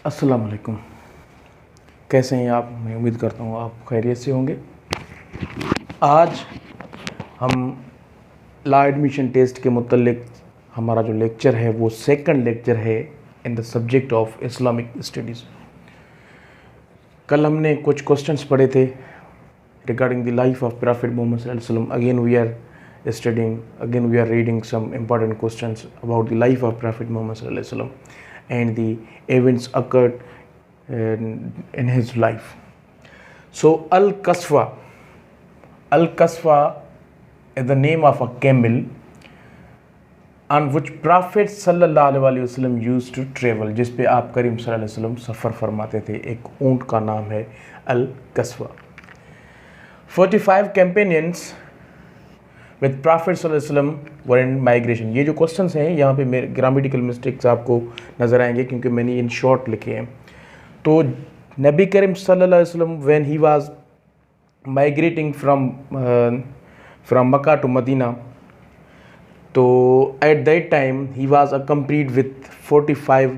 अस्सलाम वालेकुम। कैसे हैं आप? मैं उम्मीद करता हूँ आप खैरियत से होंगे। आज हम लॉ एडमिशन टेस्ट के मुतल्लिक हमारा जो लेक्चर है वो सेकंड लेक्चर है in the subject of Islamic studies. कल हमने कुछ क्वेश्चंस पढ़े थे regarding the life of prophet Muhammad सल्लल्लाहु अलैहि वसल्लम। Again we are reading some important questions about the life of Prophet Muhammad sallallahu alaihi wasallam and the events occurred in his life. So Al-Qaswa is the name of a camel on which Prophet sallallahu alaihi wasallam used to travel, जिस पे आप करीम सल्लल्लाहु अलैहि वसल्लम सफ़र फरमाते थे। एक ऊँट का नाम है अल-कस्वा। 45 companions विद प्रॉफिट सल्लल्लाहु अलैहि वसल्लम वर इन माइग्रेशन। ये जो क्वेश्चंस हैं यहाँ पे मेरे ग्रामेटिकल मिस्टेक्स आपको नज़र आएंगे क्योंकि मैंने इन शॉर्ट लिखे हैं। तो नबी करीम सल्लल्लाहु अलैहि वसल्लम when he was migrating from Mecca to Medina, तो at that time he was accompanied with 45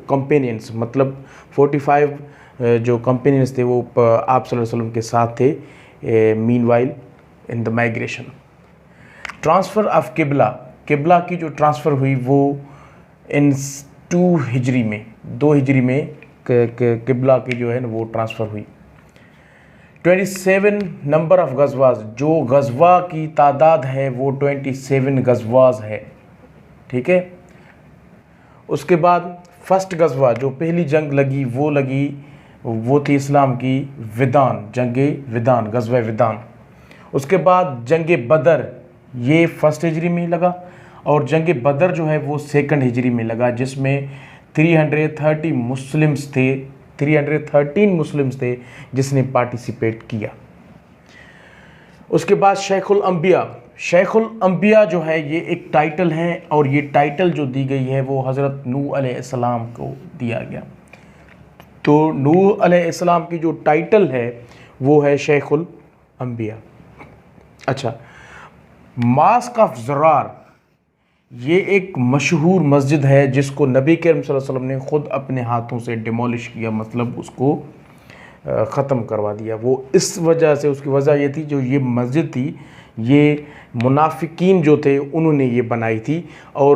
companions, मतलब 45 जो कंपेनियंस थे वो आप सल्लल्लाहु अलैहि वसल्लम के साथ थे। Meanwhile in the migration transfer of किबला की जो ट्रांसफ़र हुई वो इन 2 हिजरी में किबला की जो है ना वो ट्रांसफ़र हुई। 27 नंबर ऑफ गज़वाज़, जो गज़वा की तादाद है वो 27 गज़वाज़ है, ठीक है। उसके बाद फर्स्ट गज़वा जो पहली जंग लगी वो थी इस्लाम की विदान, गज़वा विदान। उसके बाद जंग बदर, ये फर्स्ट हिजरी में लगा, और जंग बदर जो है वो सेकंड हिजरी में लगा, जिसमें 313 मुस्लिम्स थे जिसने पार्टिसिपेट किया। उसके बाद शेखुल अंबिया जो है ये एक टाइटल है, और ये टाइटल जो दी गई है वो हज़रत नूह अलैहिस्सलाम को दिया गया। तो नूह अलैहिस्सलाम की जो टाइटल है वो है शेखुल अंबिया। अच्छा, मास्क ऑफ ज़रार, ये एक मशहूर मस्जिद है जिसको नबी करीम सल्लल्लाहु अलैहि वसल्लम ने ख़ुद अपने हाथों से डिमोलिश किया, मतलब उसको ख़त्म करवा दिया। वो इस वजह से, उसकी वजह ये थी, जो ये मस्जिद थी ये मुनाफिकीन जो थे उन्होंने ये बनाई थी। और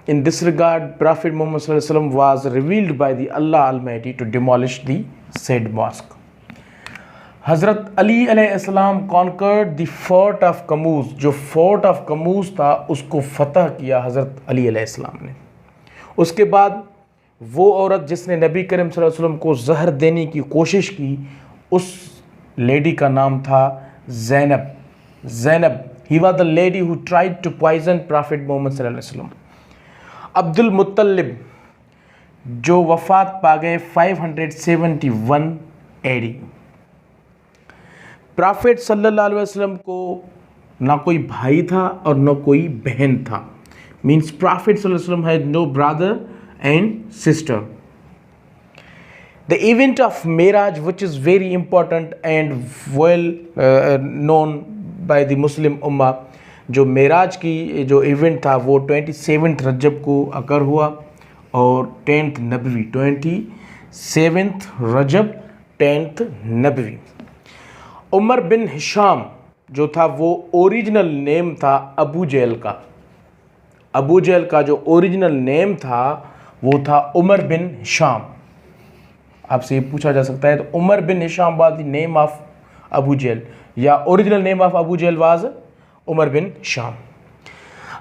in this regard prophet Muhammad सल्लल्लाहु अलैहि वसल्लम was revealed by the Allah almighty to demolish the said mosque. हज़रत अली अलैहिस्सलाम conquered the fort of Qamus, जो फोर्ट ऑफ कमूस था उसको फ़तह किया हज़रत अली अलैहिस्सलाम ने। उसके बाद वो औरत जिसने नबी करीम सल्लल्लाहु अलैहि वसल्लम को जहर देने की कोशिश की, उस लेडी का नाम था Zainab. He was the lady who tried to poison prophet Muhammad सल्लल्लाहु अलैहि वसल्लम। अब्दुल मुत्तलिब जो वफ़ात पा गए 571 AD। प्रॉफिट सल्लल्लाहु अलैहि वसल्लम को ना कोई भाई था और ना कोई बहन था, मीन्स प्रॉफिट सल्लल्लाहु अलैहि वसल्लम had no brother and sister. The event of मेराज which is very important and well known by the Muslim उम्मा, जो मेराज की जो इवेंट था वो 27 रजब को अकर हुआ और 10th नबवी, 27 रजब 10th नबवी। उमर बिन हिशाम जो था वो ओरिजिनल नेम था अबू जहल का जो ओरिजिनल नेम था वो था उमर बिन हिशाम। आपसे ये पूछा जा सकता है, तो Umar bin Hisham was the name of Abu Jahl, या original name of Abu Jahl was Umar bin Hisham.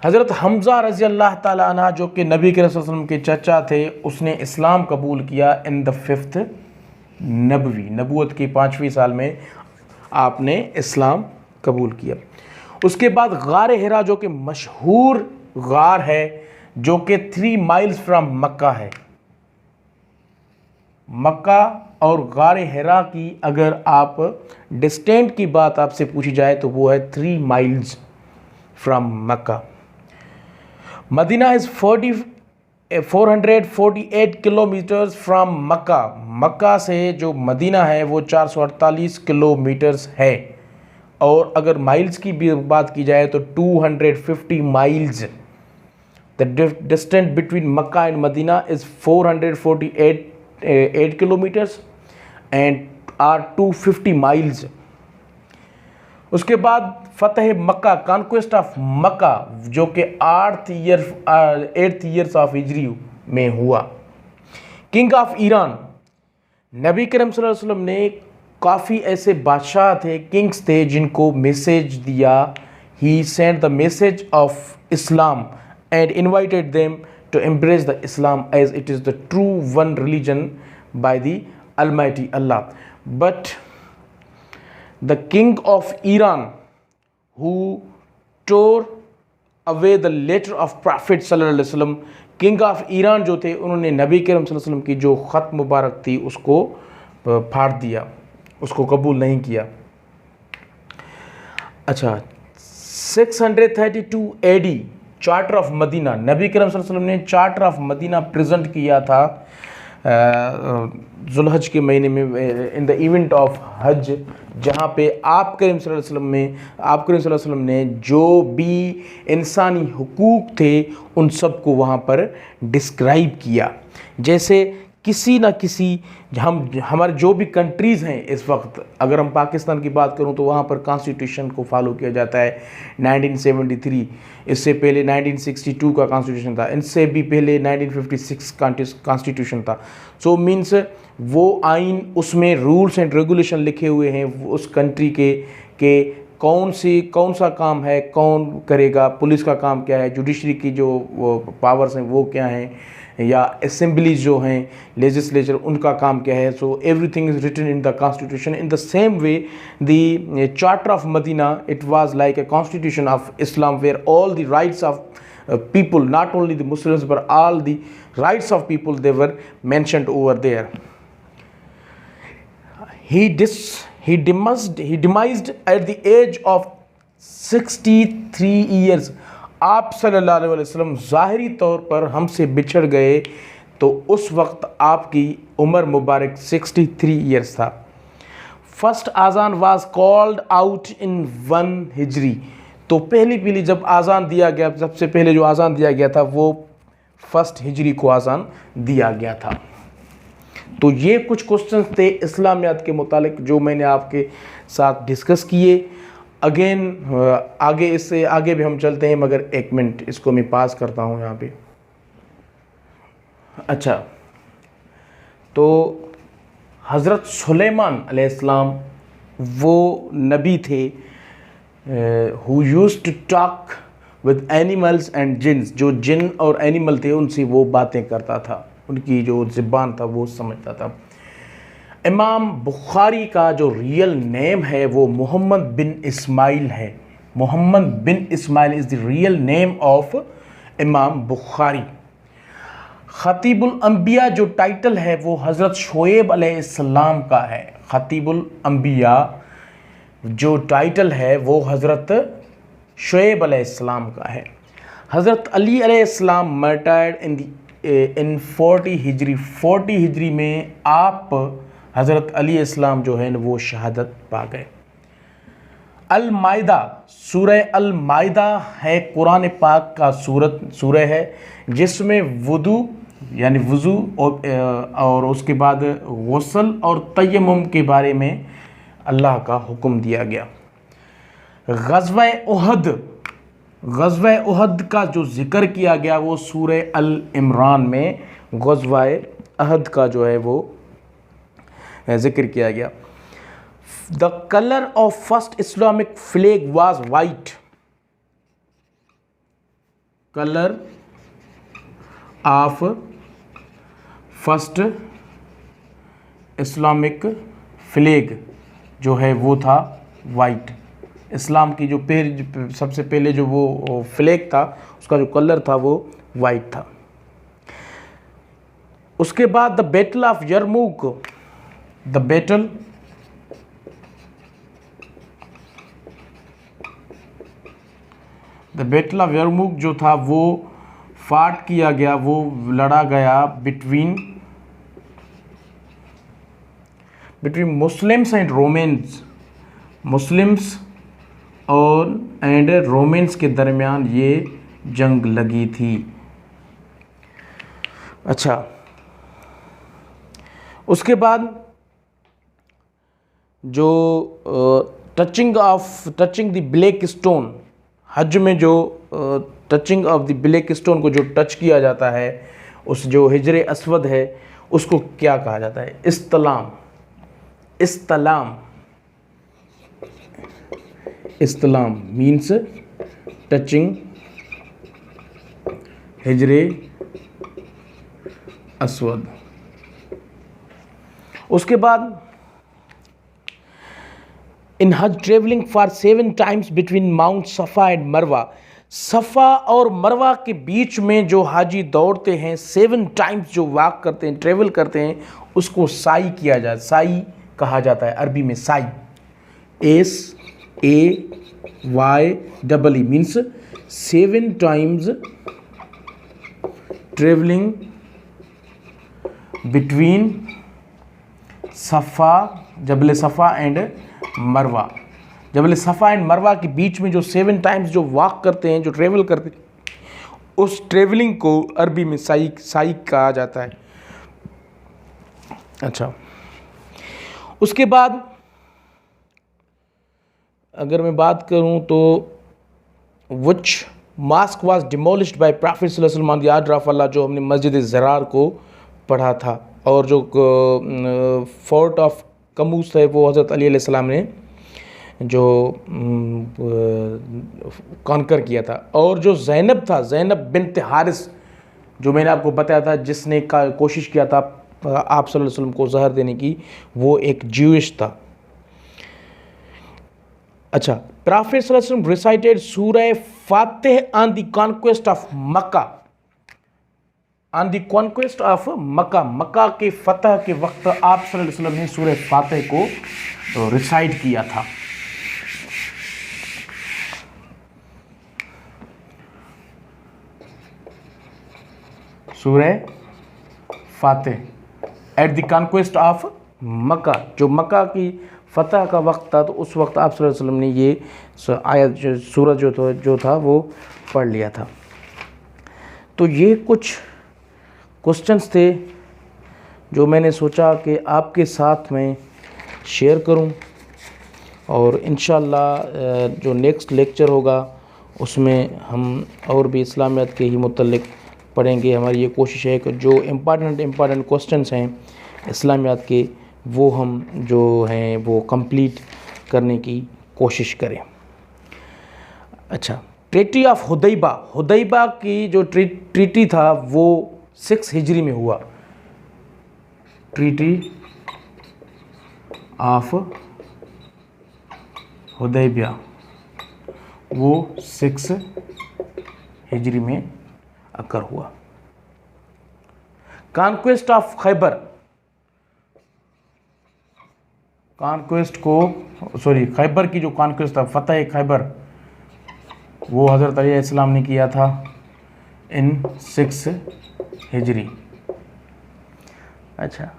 हज़रत हमज़ा रज़ी अल्लाह ताला अन्हा जो कि नबी के रसूल सल्लल्लाहु अलैहि वसल्लम के चाचा थे, उसने इस्लाम कबूल किया इन द 5th नबवी, नबूवत की 5वीं साल में आपने इस्लाम कबूल किया। उसके बाद गार हिरा जो कि मशहूर गार है, जो कि 3 माइल्स फ्रॉम मक्का है। मक्का और गार हिरा की अगर आप डिस्टेंट की बात आपसे पूछी जाए तो वो है 3 miles from Mecca. Medina is 448 kilometres from Mecca से जो मदीना है वो 448 किलोमीटर्स है, और अगर माइल्स की भी बात की जाए तो 250 miles The distance between Makkah and Medina is 448 kilometers and are 250 miles. उसके बाद फतेह मक्का, कॉन्क्वेस्ट ऑफ मक्का, जो कि 8th ईयर्स ऑफ हिजरी में हुआ. किंग ऑफ ईरान, नबी करीम सल्लल्लाहु अलैहि वसल्लम ने काफ़ी ऐसे बादशाह थे, किंग्स थे, जिनको मैसेज दिया. He sent the message of Islam and invited them to embrace the Islam as it is the true one religion by the almighty Allah. But the king of Iran, who tore away the letter of Prophet sallallahu alaihi wasallam, king of Iran जो थे, उन्होंने नबी करीम सल्लल्लाहु अलैहि वसल्लम की जो ख़त मुबारक थी उसको फाड़ दिया, उसको कबूल नहीं किया. अच्छा, 632 AD चार्टर ऑफ मदीना, नबी करीम सल्लल्लाहु अलैहि वसल्लम ने चार्टर ऑफ मदीना प्रेजेंट किया था जुल्हज के महीने में इन द इवेंट ऑफ हज, जहाँ पे आप करीम सल्लल्लाहु अलैहि वसल्लम ने जो भी इंसानी हुकूक थे उन सब को वहाँ पर डिस्क्राइब किया. जैसे किसी ना किसी, हमारे जो भी कंट्रीज़ हैं इस वक्त, अगर हम पाकिस्तान की बात करूं तो वहाँ पर कॉन्स्टिट्यूशन को फॉलो किया जाता है 1973. इससे पहले 1962 का कॉन्स्टिट्यूशन था, इनसे भी पहले 1956 कॉन्स्टिट्यूशन था. सो मीन्स वो आइन, उसमें रूल्स एंड रेगुलेशन लिखे हुए हैं उस कंट्री के कौन सा काम है, कौन करेगा, पुलिस का काम क्या है, जुडिशरी की जो पावर्स हैं वो क्या हैं, या असेंबलीज जो हैं, लेजिस्लेचर, उनका काम क्या है. So everything is written in the constitution. In the same way the charter of Medina, it was like a constitution of Islam where all the rights of people, not only the Muslims but all the rights of people, they were mentioned over there. He demised at the age of 63 years. आप सल्लल्लाहु अलैहि वसल्लम ज़ाहिरी तौर पर हमसे बिछड़ गए तो उस वक्त आपकी उम्र मुबारक 63 ईयर्स था. फर्स्ट आज़ान वाज कॉल्ड आउट इन 1 हिजरी. तो पहली जब आज़ान दिया गया, सबसे पहले जो आज़ान दिया गया था वो 1 हिजरी को आज़ान दिया गया था. तो ये कुछ क्वेश्चंस थे इस्लामियात के मुतालिक जो मैंने आपके साथ डिस्कस किए. अगेन आगे, इससे आगे भी हम चलते हैं, मगर 1 मिनट इसको मैं पास करता हूँ यहाँ पे. अच्छा, तो हज़रत सुलेमान अलैहिस्सलाम वो नबी थे who used to talk with animals and jinns, जो जिन और एनिमल थे उनसे वो बातें करता था, उनकी जो ज़बान था वो समझता था. इमाम बुखारी का जो रियल नेम है वो मोहम्मद बिन इस्माइल है. Muhammad bin Ismail is the real name of imam Bukhari. खतीबुल अंबिया जो टाइटल है वो हज़रत शोएब अलैहिस्सलाम का है. खतीबुल अंबिया जो टाइटल है वो हज़रत शोएब अलैहिस्सलाम का है. हज़रत अली अलैहिस्सलाम मर्टायर्ड इन 40 हिजरी. 40 हिजरी में आप हज़रत अली अलैहिस्सलाम जो है वो शहादत पा गए. अल माइदा, सूरह अल माइदा है कुरान पाक का सूरह है जिसमें वुदू यानी वज़ू और उसके बाद गुस्ल और तयम्मुम के बारे में अल्लाह का हुक्म दिया गया. ग़ज़वा उहद का जो ज़िक्र किया गया वो सूरह अल इमरान में ग़ज़वा अहद का जो है वो ज़िक्र किया गया. The colour of first Islamic flag was white. Colour of first Islamic flag जो है वो था वाइट. इस्लाम की जो सबसे पहले जो वो फ्लैग था उसका जो कलर था वो वाइट था. उसके बाद the battle of Yarmuk, the battle of Yarmuk जो था वो फाट किया गया, वो लड़ा गया between Muslims and Romans. Muslims और रोमेंस के दरमियान ये जंग लगी थी. अच्छा, उसके बाद जो टचिंग द ब्लैक स्टोन, हज में जो touching of the black stone को जो टच किया जाता है, उस जो हिजर अस्वद है उसको क्या कहा जाता है? इस्तलाम। इस्तलाम, इस्तलाम मीन्स टचिंग हिजर अस्वद। उसके बाद इन हज travelling for 7 times between mount सफ़ा एंड मरवा, सफ़ा और मरवा के बीच में जो हाजी दौड़ते हैं, 7 टाइम्स जो वॉक करते हैं, ट्रेवल करते हैं, उसको साई किया जाता है, साई कहा जाता है अरबी में। Sai, SAYE means 7 times travelling between सफ़ा, जबल सफ़ा एंड मरवा। जबल सफ़ा एंड मरवा के बीच में जो 7 टाइम्स जो वॉक करते हैं, जो ट्रेवल करते हैं, उस ट्रेवलिंग को अरबी में साई कहा जाता है। अच्छा, उसके बाद अगर मैं बात करूं तो which mosque was demolished by prophet सल्लल्लाहु अलैहि वसल्लम on the order of Allah, जो हमने मस्जिद ज़रार को पढ़ा था, और जो फोर्ट ऑफ कमूस है वो हज़रत अली अलैहिस्सलाम ने जो कॉन्कर किया था। और जो ज़ैनब था, ज़ैनब बिन्त हारिस, जो मैंने आपको बताया था, जिसने कोशिश किया था आप सल्लल्लाहु अलैहि वसल्लम को जहर देने की, वो एक ज्यूइश था। अच्छा, प्रॉफिट सल्लल्लाहु अलैहि वसल्लम recited Surah Fatiha on the conquest of Mecca, on the conquest of Mecca, Mecca के फतह के वक्त आप सल्लल्लाहु अलैहि वसल्लम ने सूरह फातिह को रिसाइट किया था। सूरह Fatih at the conquest of मक्का, जो मक्का की फतह का वक्त था, तो उस वक्त आप सल्लल्लाहु अलैहि वसल्लम ने ये आयत सूरज जो था वो पढ़ लिया था। तो ये कुछ क्वेश्चंस थे जो मैंने सोचा कि आपके साथ में शेयर करूं, और इंशाअल्लाह जो नेक्स्ट लेक्चर होगा उसमें हम और भी इस्लामियत के ही मुतल्लिक़ पढ़ेंगे। हमारी ये कोशिश है कि जो इम्पॉर्टेंट क्वेश्चंस हैं इस्लामियत के, वो हम जो हैं वो कंप्लीट करने की कोशिश करें। अच्छा, ट्रीटी ऑफ हुदैबा, हुदैबा की जो ट्रीटी था वो 6 हिजरी में हुआ। ट्रीटी ऑफ हुदैबिया वो 6 हिजरी में अकर हुआ। कॉन्क्वेस्ट ऑफ खैबर, खैबर की जो कॉन्क्वेस्ट था, फतह खैबर, वो हज़रत अली अलैहिस्सलाम ने किया था इन 6 हिजरी। अच्छा,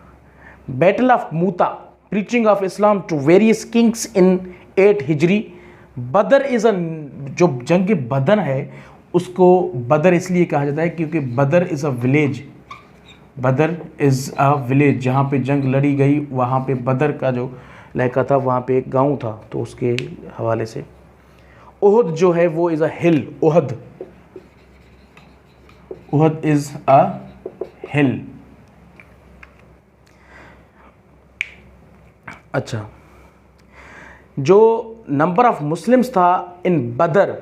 battle of Mutah, preaching of Islam to various kings in 8 हिजरी। बदर इज़ जो जंग बदर है उसको बदर इसलिए कहा जाता है क्योंकि बदर इज़ अ विलेज, बदर इज़ अ विलेज, जहाँ पे जंग लड़ी गई वहाँ पे बदर का जो इलाका था वहाँ पे एक गांव था, तो उसके हवाले से। उहद जो है वो is a hill, उहद is a हिल। अच्छा, जो नंबर ऑफ मुस्लिम्स था इन बदर,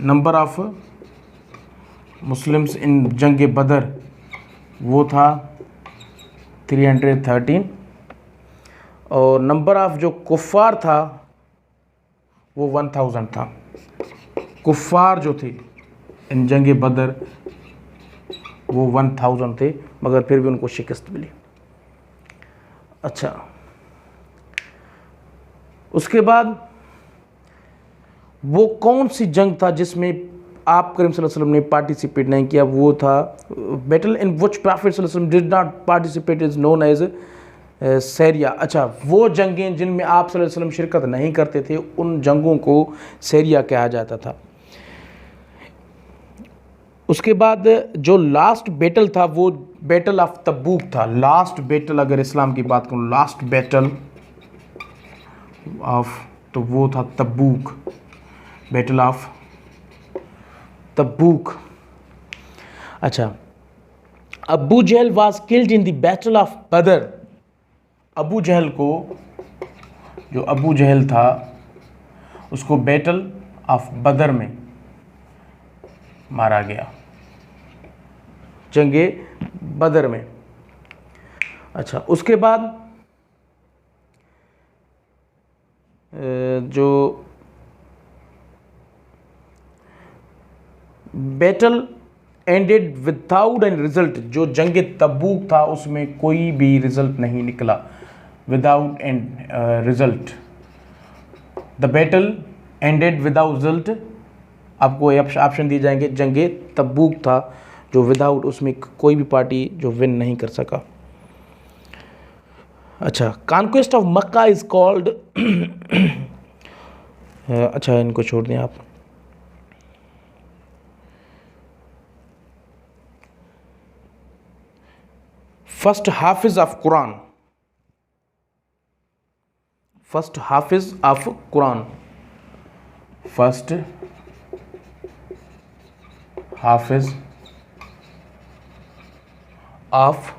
नंबर ऑफ मुस्लिम्स इन जंग बदर वो था 313, और नंबर ऑफ जो कुफ़ार था वो 1000 था। कुफ़ार जो थे इन जंग बदर वो 1000 थे, मगर फिर भी उनको शिकस्त मिली। अच्छा, उसके बाद वो कौन सी जंग था जिसमें आप करीम सल्लल्लाहु अलैहि वसल्लम ने पार्टिसिपेट नहीं किया? वो था बैटल इन विच प्रॉफिट सल्लल्लाहु अलैहि वसल्लम did not participate is known as सैरिया। अच्छा, वो जंगें जिनमें आप सल्लल्लाहु अलैहि वसल्लम शिरकत नहीं करते थे, उन जंगों को सैरिया कहा जाता था। उसके बाद जो लास्ट बैटल था वो बैटल ऑफ तबूक था। लास्ट बैटल अगर इस्लाम की बात करूँ, लास्ट बैटल ऑफ, तो वो था तबूक, बैटल ऑफ तबूक। अच्छा, Abu Jahl was killed in the battle of Badr. Abu जहल को, जो अबू जहल था उसको बैटल ऑफ बदर में मारा गया, जंगे बदर में। अच्छा, उसके बाद जो battle ended without any result, जो जंग तबूक था उसमें कोई भी रिजल्ट नहीं निकला, without and result. The battle ended without result, आपको ऑप्शन दिए जाएंगे। जंग तबूक था जो विदाउट, उसमें कोई भी पार्टी जो विन नहीं कर सका। अच्छा, conquest of Mecca is called अच्छा, इनको छोड़ दें आप। First Hafiz of Quran, first Hafiz of Quran, first Hafiz of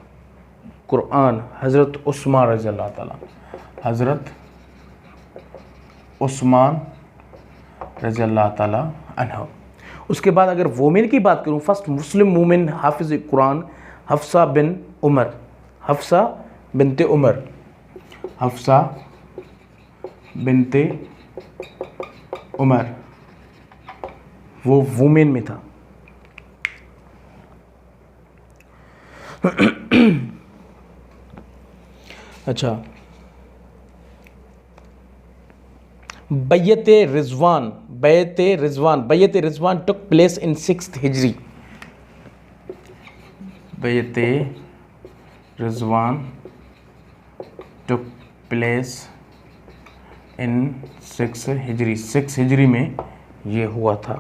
Quran हज़रत उस्मान रज़ी अल्लाह ताला, हज़रत उस्मान रज़ी अल्लाह ताला अन्हु। उसके बाद अगर वोमेन की बात करूँ, फर्स्ट मुस्लिम वुमेन हाफिज Quran Hafsa bin Umar, Hafsa binte Umar, Hafsa binte Umar, वो वुमेन में था। अच्छा, बैयत रिजवान, बैयत रिजवान, बैयत Rizwan took place in 6th हिजरी, बैयत रिजवान टुक प्लेस इन 6 हिजरी, 6 हिजरी में ये हुआ था।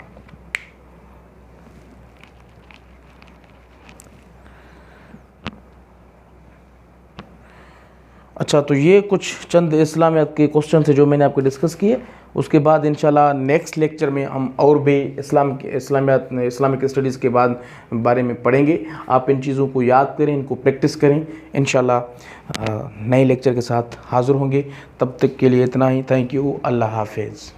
अच्छा, तो ये कुछ चंद इस्लामियात के क्वेश्चन थे जो मैंने आपको डिस्कस किए। उसके बाद इंशाल्लाह नेक्स्ट लेक्चर में हम और भी इस्लामिक स्टडीज़ के बारे में पढ़ेंगे। आप इन चीज़ों को याद करें, इनको प्रैक्टिस करें। इंशाल्लाह नए लेक्चर के साथ हाज़िर होंगे। तब तक के लिए इतना ही। Thank you. अल्लाह हाफिज़।